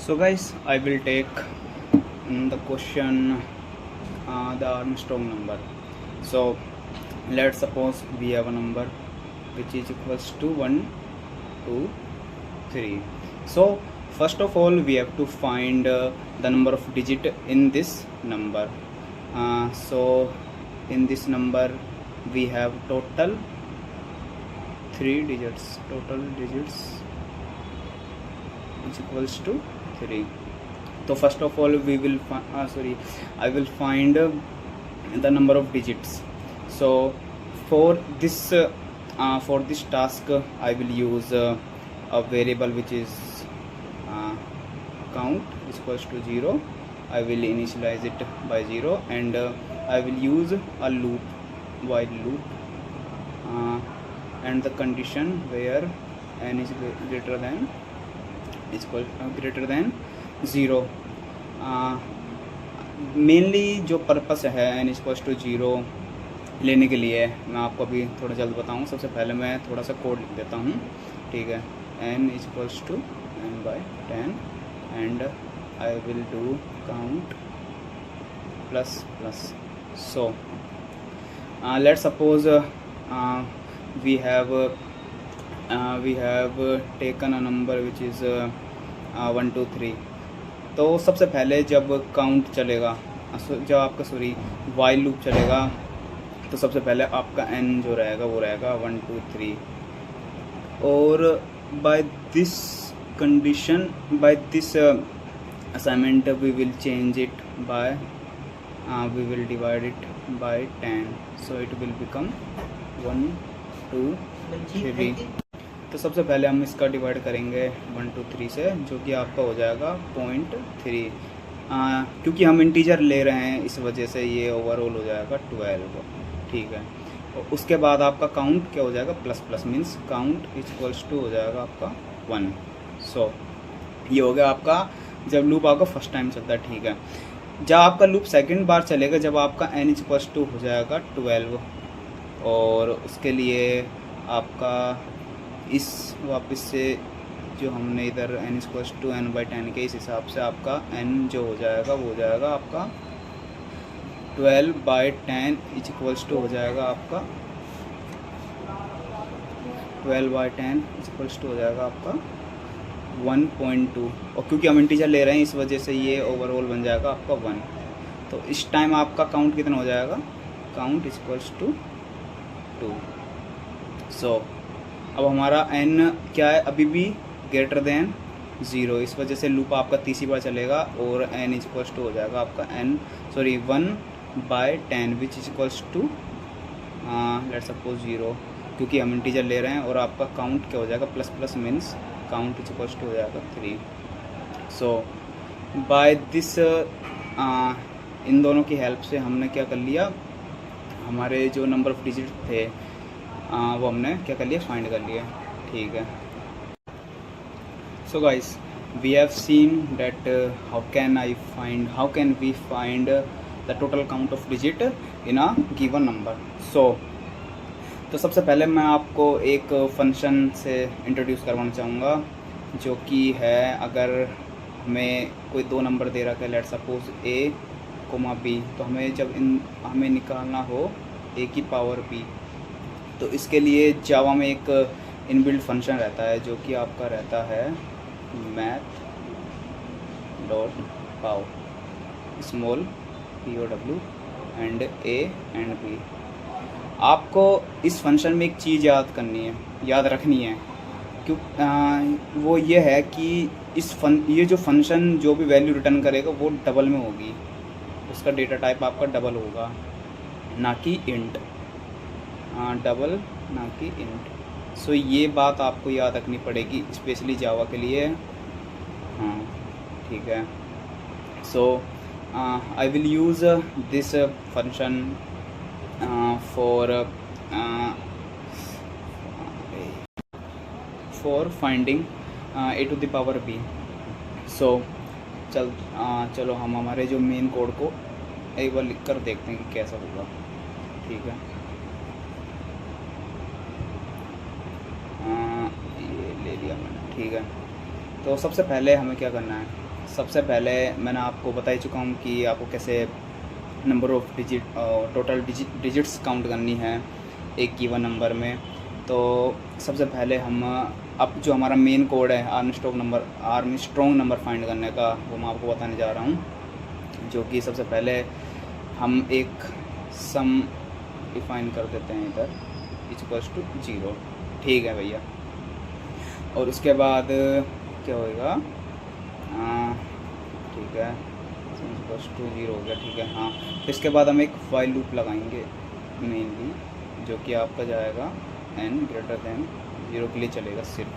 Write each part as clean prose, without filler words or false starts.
So guys, I will take the question, the Armstrong number. So let's suppose we have a number which is equals to 1, 2, 3. So first of all we have to find the number of digit in this number. So in this number we have total 3 digits. Total digits is equals to 3. So first of all we will I will find the number of digits. So for this task I will use a variable which is count is equals to 0. I will initialize it by 0 and I will use a loop, while loop, and the condition where n is greater than 0. Mainly जो purpose है n equals to 0 लेने के लिए मैं आपको अभी थोड़ा जल्द बताऊँ. सबसे पहले मैं थोड़ा सा कोड लिख देता हूँ, ठीक है. n equals to n/10 and I will do count plus plus. So let's suppose we have taken a number which is 1 2 3. तो सबसे पहले जब काउंट चलेगा, जब आपका वाइल लूप चलेगा, तो सबसे पहले आपका n जो रहेगा वो रहेगा 1 2 3. और by this condition, by this assignment we will change it by we will divide it by 10, so it will become 1 2 3. तो सबसे पहले हम इसका डिवाइड करेंगे 1 2 3 से, जो कि आपका हो जाएगा 0.3. क्योंकि हम इंटीजर ले रहे हैं इस वजह से ये ओवरऑल हो जाएगा 12, ठीक है. और उसके बाद आपका काउंट क्या हो जाएगा, plus plus means count equals to हो जाएगा आपका 1. सो ये हो गया आपका जब लूप आपका फर्स्ट टाइम चलता है, ठीक है. जब आपका लूप सेकंड बार चलेगा, जब आपका n इक्वल्स टू हो जाएगा 12, और उसके लिए आपका इस वापस से जो हमने इधर n इक्वल्स टू n/10 के इस हिसाब से आपका n जो हो जाएगा वो हो जाएगा आपका 12/10 इक्वल्स टू हो जाएगा आपका 12/10 इक्वल्स टू हो जाएगा आपका 1.2. और क्योंकि हम इंटीजर ले रहे हैं इस वजह से ये ओवरऑल बन जाएगा आपका 1. तो इस टाइम आपका काउंट कितना हो जाएगा, काउंट इक्वल्स टू 2. सो अब हमारा n क्या है, अभी भी ग्रेटर देन 0, इस वजह से लूप आपका तीसरी बार चलेगा और n इक्वल्स टू हो जाएगा आपका 1/10 which equals to let's suppose 0, क्योंकि हम इंटीजर ले रहे हैं. और आपका काउंट क्या हो जाएगा, plus plus means count equals to हो जाएगा 3. सो बाय दिस इन दोनों की हेल्प से हमने क्या कर लिया, हमारे जो नंबर ऑफ डिजिट थे वो हमने क्या कर लिया, फाइंड कर लिया, ठीक है. So guys, we have seen that how can we find the total count of digit in a given number. So तो सबसे पहले मैं आपको एक फंक्शन से इंट्रोड्यूस करवाना चाहूँगा, जो कि है, अगर हमें कोई दो नंबर दे रखा है, लेट्स सपोज a, b, तो हमें निकालना हो a की पावर b. तो इसके लिए जावा में एक इनबिल्ट फंक्शन रहता है, जो कि आपका रहता है math.pow small POW and a and b. आपको इस फंक्शन में एक चीज़ याद रखनी है, क्यों वो ये है कि ये जो फंक्शन जो भी वैल्यू रिटर्न करेगा वो डबल में होगी, उसका डेटा टाइप आपका डबल होगा, ना कि इंट. डबल ना कि इंट. सो ये बात आपको याद रखनी पड़ेगी, स्पेशली जावा के लिए. हाँ, ठीक है. So I will use this function for finding a to the power b. So चलो हम हमारे जो मेन कोड को एक बार लिख कर देखते हैं कि कैसा होगा, ठीक है. ये ले लिया मैंने, ठीक है. तो सबसे पहले हमें क्या करना है, सबसे पहले मैंने आपको बता ही चुका हूँ कि आपको कैसे number of total digits count करनी है एक गिवन नंबर में। तो सबसे पहले हम अब जो हमारा मेन कोड है आर्मस्ट्रॉन्ग नंबर फाइंड करने का, वो मैं आपको बताने जा रहा हूँ। जो कि सबसे पहले हम एक सम डिफाइन कर देते हैं इधर =0। ठीक है भैया। और उसके बाद क्या होएगा, ठीक है, =0 हो गया। ठीक है, हाँ। तो इसके बाद हम एक वाइल लूप लगाएंगे मेनली, जो कि आपका जाएगा n>0 के लिए चलेगा सिर्फ।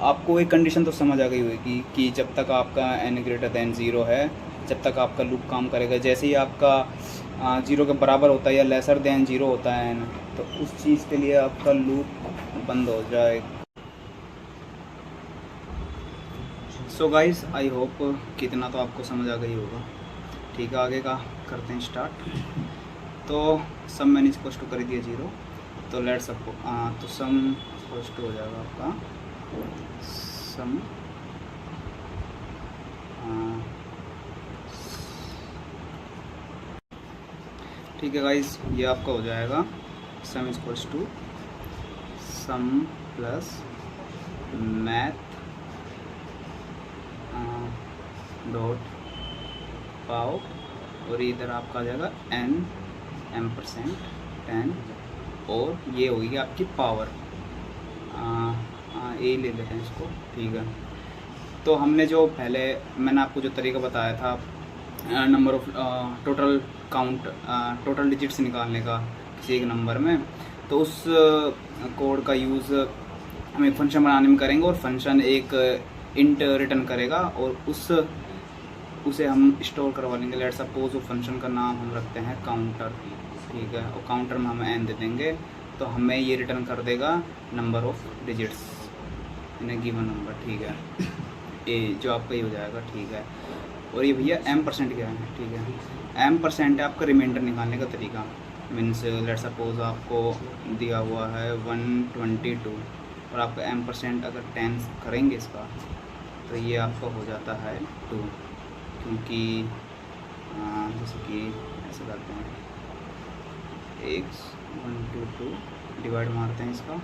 आपको एक कंडीशन तो समझ आ गई होगी कि जब तक आपका n>0 है, जब तक आपका लूप काम करेगा। जैसे ही आपका 0 के बराबर होता है या लेसर देन 0 होता है n, तो उस चीज़ के लिए आपका लूप बंद हो जाएगा। सो गाइस, आई होप कितना तो आपको समझ आ गई होगा। ठीक है, आगे का करते हैं स्टार्ट। तो सम मैंने इसको टू कर दिया 0, तो लेट सबको तो सम टू हो जाएगा आपका सम ठीक है गाइस, ये आपका हो जाएगा sum to sum plus math dot pow, और इधर आपका आ जाएगा n%10, और ये होगी आपकी पावर। ए ले लेते हैं इसको। ठीक है, तो हमने जो पहले मैंने आपको जो तरीका बताया था नंबर ऑफ टोटल डिजिट्स निकालने का किसी एक नंबर में, तो उस कोड का यूज़ हम एक फंक्शन बनाने में करेंगे, और फंक्शन एक इंट रिटर्न करेगा, और उसे हम स्टोर करवा लेंगे। लेट्स सपोज वो फंक्शन का नाम हम रखते हैं काउंटर। ठीक है, और काउंटर में हम n दे देंगे, तो हमें ये रिटर्न कर देगा number of digits in A given number. ठीक है, ये जो आपका ये हो जाएगा। ठीक है, और ये भैया m% क्या है। ठीक है, m% है आपका रिमाइंडर निकालने का तरीका। मीन्स लेट्स सपोज आपको दिया हुआ है 122, और आपका m% अगर 10 करेंगे इसका, तो ये आपका हो जाता है 2, क्योंकि जैसे कि ऐसे करते हैं 122 डिवाइड मारते हैं इसका।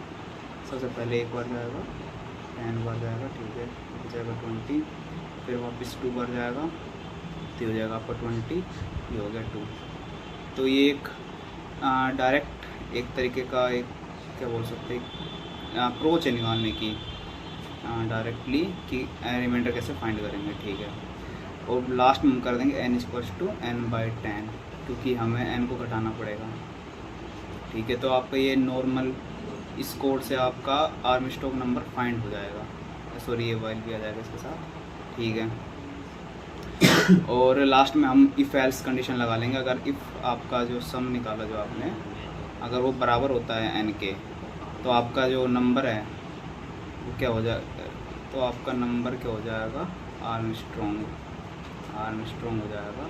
सबसे पहले एक बार जाएगा, 10 बार जाएगा। ठीक है, हो जाएगा 20, फिर वापस 2 बार जाएगा, तो हो जाएगा आपका 20, ये हो गया 2। तो ये एक डायरेक्ट एक तरीके का एक क्या बोल सकते हैं अप्रोच है निकालने की डायरेक्टली कि रिमाइंडर कैसे फाइंड करेंगे। ठीक है, और लास्ट में हम कर देंगे n=n/10, क्योंकि हमें n को घटाना पड़ेगा। ठीक है, तो आपका ये नॉर्मल इस कोड से आपका आर्मस्ट्रॉन्ग नंबर फाइंड हो जाएगा। सॉरी, ये वाइल भी आ जाएगा इसके साथ। ठीक है, और लास्ट में हम इफ़ एल्स कंडीशन लगा लेंगे। अगर इफ़ आपका जो सम निकाला जो आपने, अगर वो बराबर होता है n के, तो आपका जो नंबर है वो क्या हो जाएगा, तो आपका नंबर क्या हो जाएगा, आर्मस्ट्रॉन्ग हो जाएगा,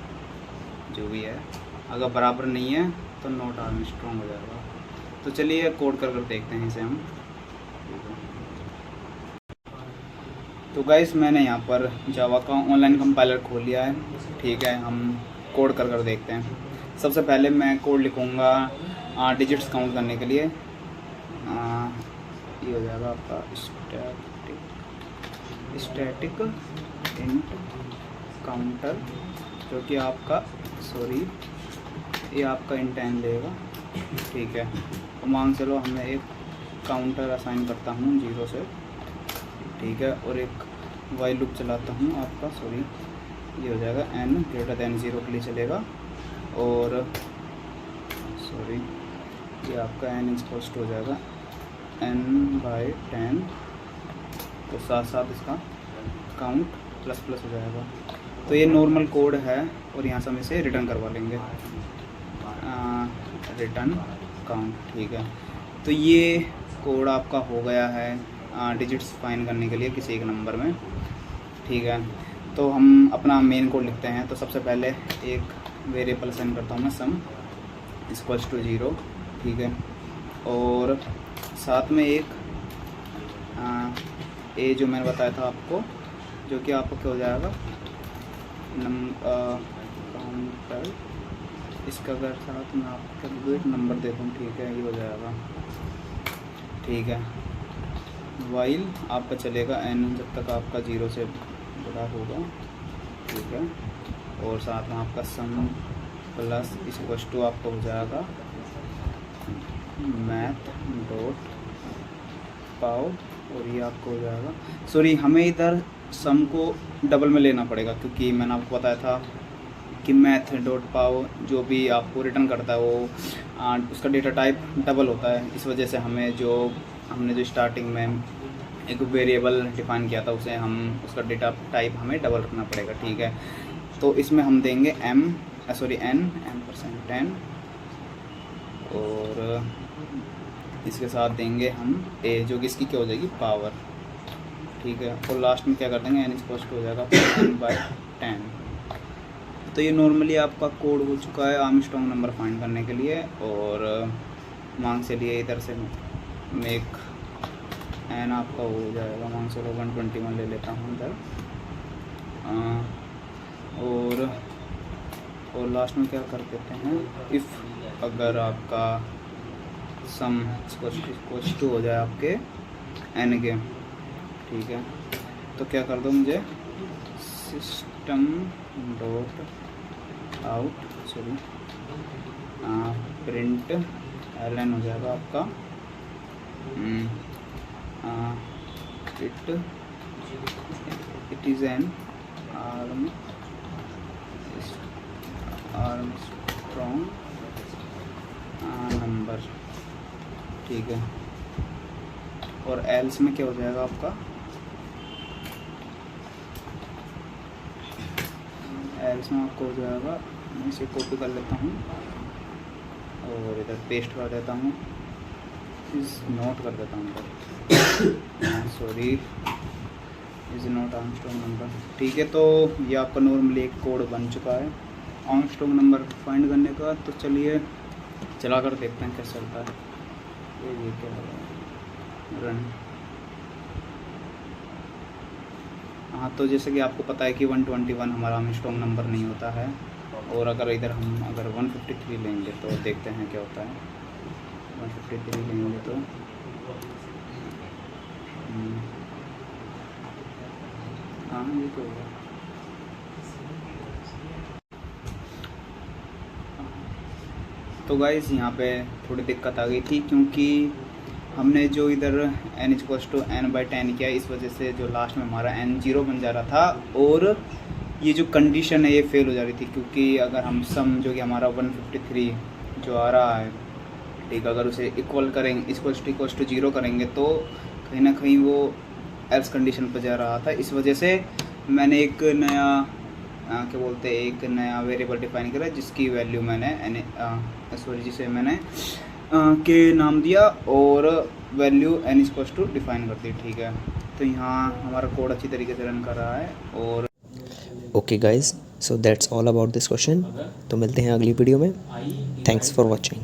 जो भी है। अगर बराबर नहीं है तो नॉट आर्मस्ट्रॉन्ग हो जाएगा। तो चलिए कोड कर देखते हैं इसे हम। तो गाइस, मैंने यहाँ पर जावा का ऑनलाइन कंपाइलर खोल लिया है। ठीक है, हम कोड कर देखते हैं। सबसे पहले मैं कोड लिखूँगा डिजिट्स काउंट करने के लिए। ये हो जाएगा आपका स्टैटिक इंट काउंटर, जो कि आपका ये आपका इंट n लेगा। ठीक है, तो मान चलो हमें एक काउंटर असाइन करता हूँ 0 से। ठीक है, और एक वाइल लूप चलाता हूँ आपका ये हो जाएगा n>0 के लिए चलेगा, और ये आपका n हो जाएगा n/10, तो साथ साथ इसका काउंट प्लस हो जाएगा। तो ये नॉर्मल कोड है, और यहाँ से हम इसे रिटर्न करवा लेंगे, रिटर्न काउंट। ठीक है, तो ये कोड आपका हो गया है डिजिट्स फाइंड करने के लिए किसी एक नंबर में। ठीक है, तो हम अपना मेन कोड लिखते हैं। तो सबसे पहले एक वेरिएबल असाइन करता हूँ मैं सम =0। ठीक है, और साथ में एक जो मैंने बताया था आपको जो कि आपको क्या हो जाएगा काउंटर, इसका अगर साथ में आपका एक नंबर दे दूँ, ठीक है, ये हो जाएगा, ठीक है। वाइल आपका चलेगा n जब तक आपका 0 से बड़ा होगा, ठीक है। और साथ में आपका सम प्लस इक्वल्स टू आपका हो जाएगा मैथ डॉट पाओ, और ये आपको हो जाएगा, सॉरी हमें इधर सम को डबल में लेना पड़ेगा, क्योंकि मैंने आपको बताया था कि मैथ डॉट पाओ जो भी आपको रिटर्न करता है वो उसका डेटा टाइप डबल होता है। इस वजह से हमने जो स्टार्टिंग में एक वेरिएबल डिफाइन किया था उसे हम उसका डेटा टाइप हमें डबल रखना पड़ेगा, ठीक है। तो इसमें हम देंगे n%, और इसके साथ देंगे हम a, जो कि इसकी क्या हो जाएगी पावर, ठीक है। और लास्ट में क्या कर देंगे n इक्वल्स टू हो जाएगा n/10। तो ये नॉर्मली आपका कोड हो चुका है आर्मस्ट्रॉन्ग नंबर फाइंड करने के लिए। और मान से लिए इधर से मेक n आपका हो जाएगा, मान से 121 ले लेता हूँ इधर, और लास्ट में क्या कर देते हैं, इफ़ अगर आपका सम इक्वल्स टू हो जाए आपके n के, ठीक है, तो क्या कर दो मुझे system dot out print ln हो जाएगा आपका it is an Armstrong number, ठीक है। और एल्स में क्या हो जाएगा आपका, एल्स में आपको हो जाएगा, मैं इसे कॉपी कर लेता हूँ और इधर पेस्ट कर देता हूँ, इज़ नोट कर देता हूँ sorry is not Armstrong number, ठीक है। तो ये आपका नॉर्मली एक कोड बन चुका है आर्मस्ट्रॉन्ग नंबर फाइंड करने का। तो चलिए चला कर देखते हैं कैसे चलता है। ये क्या है रन। हाँ, तो जैसे कि आपको पता है कि 121 हमारा आर्मस्ट्रॉन्ग नंबर नहीं होता है, और अगर इधर हम 153 लेंगे तो देखते हैं क्या होता है। 153 लेंगे तो हाँ ये तो होगा। तो गाइस यहाँ पे थोड़ी दिक्कत आ गई थी, क्योंकि हमने जो इधर n इक्वल्स टू n/10 किया, इस वजह से जो लास्ट में हमारा n 0 बन जा रहा था, और ये जो कंडीशन है ये फेल हो जा रही थी। क्योंकि अगर हम सम जो कि हमारा 153 जो आ रहा है, ठीक, अगर उसे इक्वल करेंगे इक्वल्स टू 0 करेंगे तो कहीं ना कहीं वो एल्स कंडीशन पर जा रहा था। इस वजह से मैंने एक नया क्या बोलते हैं, एक नया वेरिएबल डिफाइन करा, जिसकी वैल्यू मैंने जिसे मैंने के नाम दिया और value n equals to define कर दी, ठीक है। तो यहाँ हमारा कोड अच्छी तरीके से रन कर रहा है। और okay guys, so that's all about this question. तो मिलते हैं अगली वीडियो में। Thanks for watching.